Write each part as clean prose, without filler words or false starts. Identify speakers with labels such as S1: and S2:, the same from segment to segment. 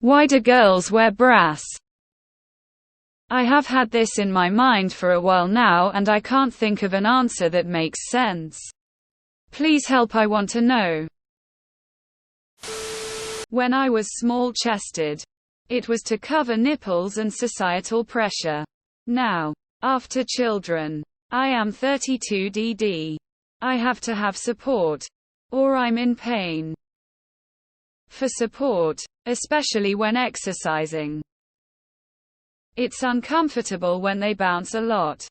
S1: Why do girls wear brass? I have had this in my mind for a while now and I can't think of an answer that makes sense. Please help, I want to know. When I was small-chested, it was to cover nipples and societal pressure. Now, after children, I am 32dd. I have to have support, or I'm in pain. For support, especially when exercising. It's uncomfortable when they bounce a lot.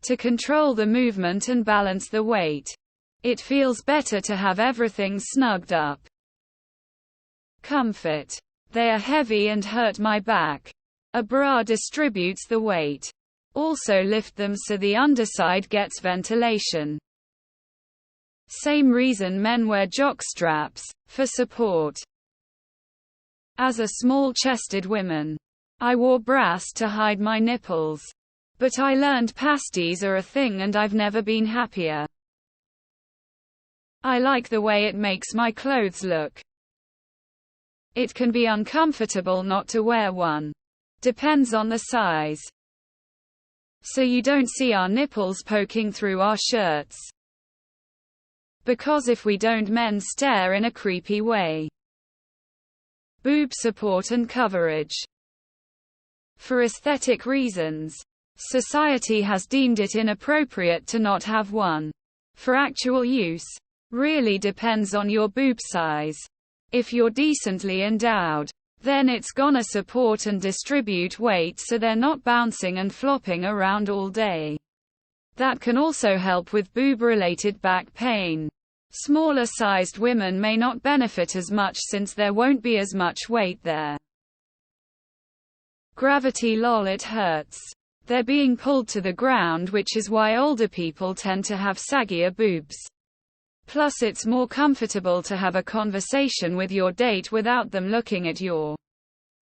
S1: To control the movement and balance the weight. It feels better to have everything snugged up. Comfort. They are heavy and hurt my back. A bra distributes the weight. Also lift them so the underside gets ventilation. Same reason men wear jock straps, for support. As a small-chested woman, I wore brass to hide my nipples. But I learned pasties are a thing and I've never been happier. I like the way it makes my clothes look. It can be uncomfortable not to wear one. Depends on the size. So you don't see our nipples poking through our shirts. Because if we don't, men stare in a creepy way. Boob support and coverage. For aesthetic reasons, society has deemed it inappropriate to not have one. For actual use, really depends on your boob size. If you're decently endowed, then it's gonna support and distribute weight so they're not bouncing and flopping around all day. That can also help with boob-related back pain. Smaller-sized women may not benefit as much since there won't be as much weight there. Gravity lol, it hurts. They're being pulled to the ground, which is why older people tend to have saggier boobs. Plus it's more comfortable to have a conversation with your date without them looking at your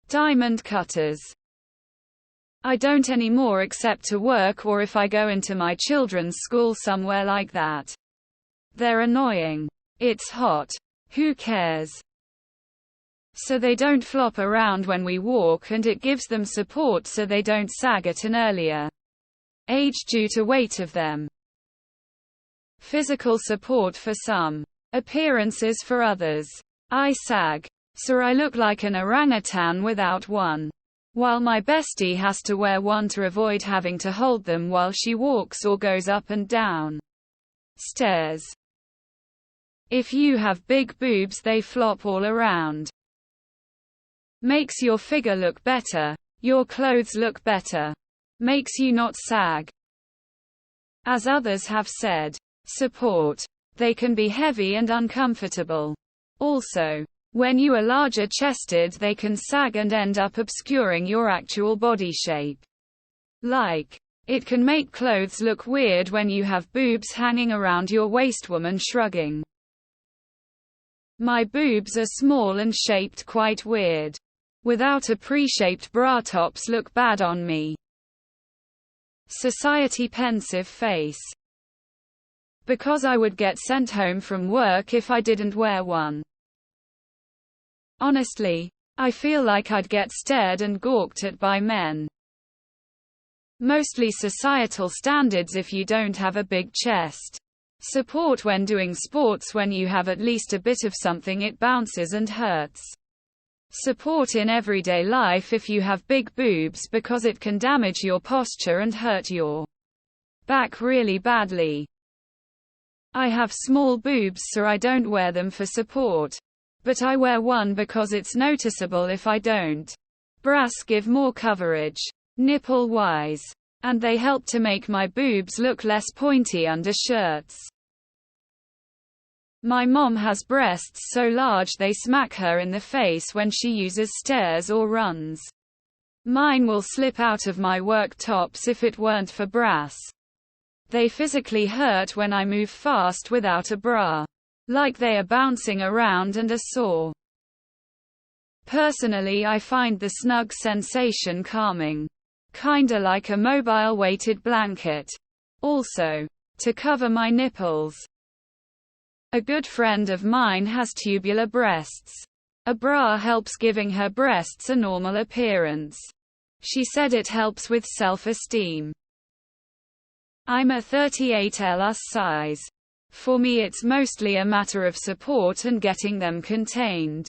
S1: diamond cutters. I don't anymore except to work or if I go into my children's school somewhere like that. They're annoying. It's hot. Who cares? So they don't flop around when we walk and it gives them support so they don't sag at an earlier age due to weight of them. Physical support for some. Appearances for others. I sag. So I look like an orangutan without one. While my bestie has to wear one to avoid having to hold them while she walks or goes up and down stairs. If you have big boobs, they flop all around. Makes your figure look better. Your clothes look better. Makes you not sag. As others have said. Support. They can be heavy and uncomfortable. Also, when you are larger chested, they can sag and end up obscuring your actual body shape. Like, it can make clothes look weird when you have boobs hanging around your waist. Woman shrugging. My boobs are small and shaped quite weird. Without a pre-shaped bra, tops look bad on me. Society pensive face. Because I would get sent home from work if I didn't wear one. Honestly, I feel like I'd get stared and gawked at by men. Mostly societal standards if you don't have a big chest. Support when doing sports. When you have at least a bit of something, it bounces and hurts. Support in everyday life if you have big boobs because it can damage your posture and hurt your back really badly. I have small boobs so I don't wear them for support. But I wear one because it's noticeable if I don't. Brass give more coverage, nipple-wise. And they help to make my boobs look less pointy under shirts. My mom has breasts so large they smack her in the face when she uses stairs or runs. Mine will slip out of my work tops if it weren't for brass. They physically hurt when I move fast without a bra. Like they are bouncing around and are sore. Personally, I find the snug sensation calming. Kinda like a mobile weighted blanket. Also, to cover my nipples. A good friend of mine has tubular breasts. A bra helps giving her breasts a normal appearance. She said it helps with self-esteem. I'm a 38L size. For me it's mostly a matter of support and getting them contained.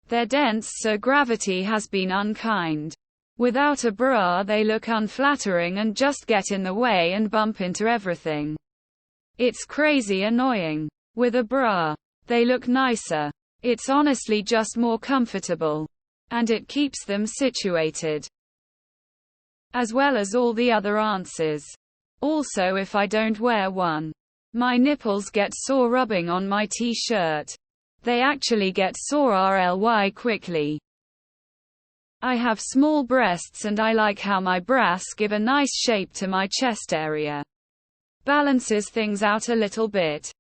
S1: They're dense so gravity has been unkind. Without a bra they look unflattering and just get in the way and bump into everything. It's crazy annoying. With a bra, they look nicer. It's honestly just more comfortable. And it keeps them situated. As well as all the other answers. Also if I don't wear one, my nipples get sore rubbing on my t-shirt. They actually get sore really quickly. I have small breasts and I like how my breasts give a nice shape to my chest area. Balances things out a little bit.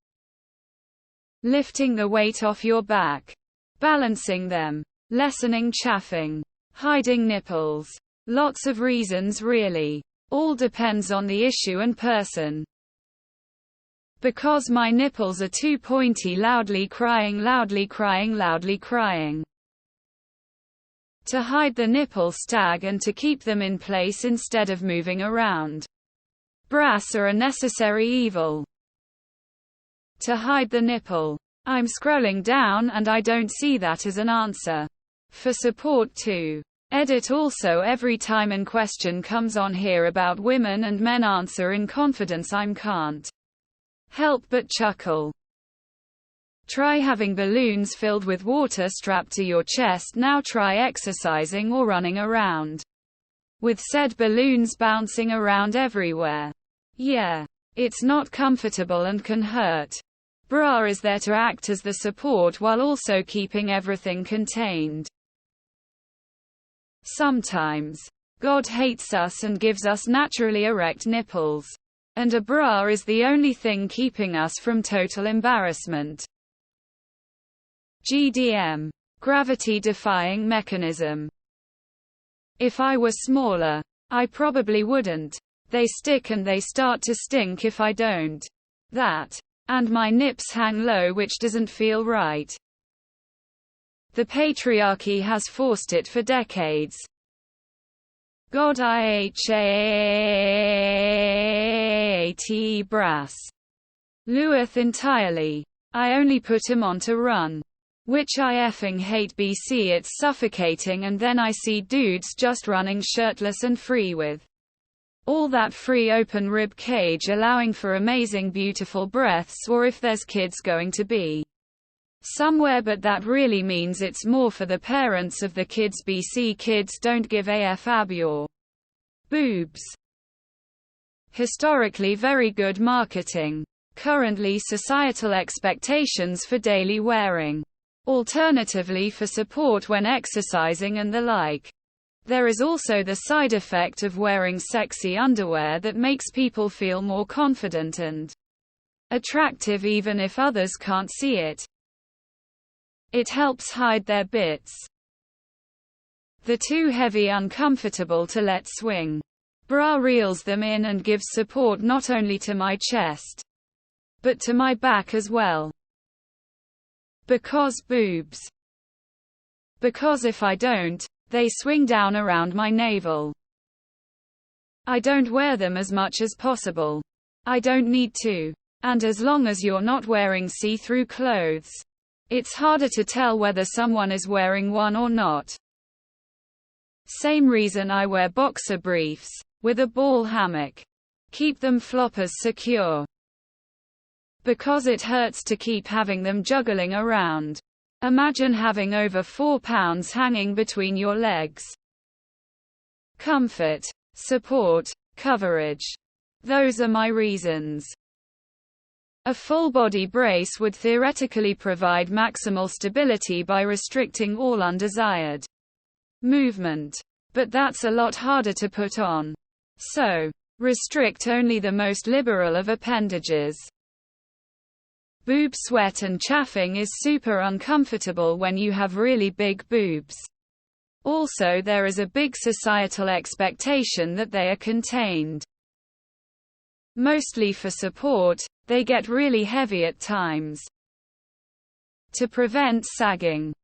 S1: Lifting the weight off your back. Balancing them. Lessening chafing. Hiding nipples. Lots of reasons really. All depends on the issue and person. Because my nipples are too pointy, loudly crying, loudly crying, loudly crying. To hide the nipple stag and to keep them in place instead of moving around. Bras are a necessary evil. To hide the nipple. I'm scrolling down and I don't see that as an answer. For support too. Edit also every time an question comes on here about women and men answer in confidence I can't help but chuckle. Try having balloons filled with water strapped to your chest. Now try exercising or running around with said balloons bouncing around everywhere. Yeah. It's not comfortable and can hurt. Bra is there to act as the support while also keeping everything contained. Sometimes, God hates us and gives us naturally erect nipples. And a bra is the only thing keeping us from total embarrassment. GDM. Gravity-defying mechanism. If I were smaller, I probably wouldn't. They stick and they start to stink if I don't. That. And my nips hang low, which doesn't feel right. The patriarchy has forced it for decades. God I hate brass. Lueth entirely. I only put him on to run. Which I effing hate BC, it's suffocating, and then I see dudes just running shirtless and free with all that free open rib cage allowing for amazing beautiful breaths, or if there's kids going to be somewhere, but that really means it's more for the parents of the kids. BC kids don't give a ab your boobs. Historically very good marketing. Currently societal expectations for daily wearing. Alternatively for support when exercising and the like. There is also the side effect of wearing sexy underwear that makes people feel more confident and attractive even if others can't see it. It helps hide their bits. The too heavy, uncomfortable to let swing. Bra reels them in and gives support not only to my chest, but to my back as well. Because boobs. Because if I don't, they swing down around my navel. I don't wear them as much as possible. I don't need to. And as long as you're not wearing see-through clothes, it's harder to tell whether someone is wearing one or not. Same reason I wear boxer briefs, with a ball hammock. Keep them floppers secure. Because it hurts to keep having them juggling around. Imagine having over 4 pounds hanging between your legs. Comfort, support, coverage. Those are my reasons. A full-body brace would theoretically provide maximal stability by restricting all undesired movement. But that's a lot harder to put on. So, restrict only the most liberal of appendages. Boob sweat and chafing is super uncomfortable when you have really big boobs. Also, there is a big societal expectation that they are contained. Mostly for support, they get really heavy at times. To prevent sagging.